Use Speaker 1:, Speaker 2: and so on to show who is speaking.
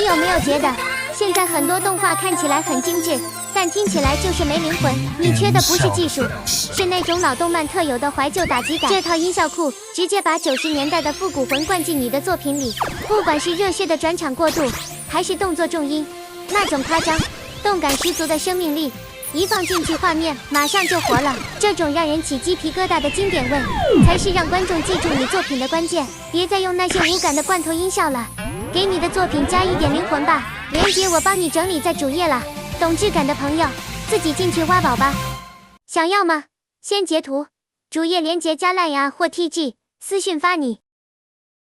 Speaker 1: 有没有觉得，现在很多动画看起来很精致，但听起来就是没灵魂？你缺的不是技术，是那种老动漫特有的怀旧打击感。这套音效库直接把90年代的复古魂灌进你的作品里，不管是热血的转场过渡，还是动作重音，那种夸张、动感十足的生命力，一放进去，画面马上就活了。这种让人起鸡皮疙瘩的经典味，才是让观众记住你作品的关键。别再用那些无感的罐头音效了，给你的作品加一点灵魂吧。链接我帮你整理在主页了，懂质感的朋友自己进去挖宝吧。想要吗？先截图，主页链接加 LINE 啊或 TG 私讯发你。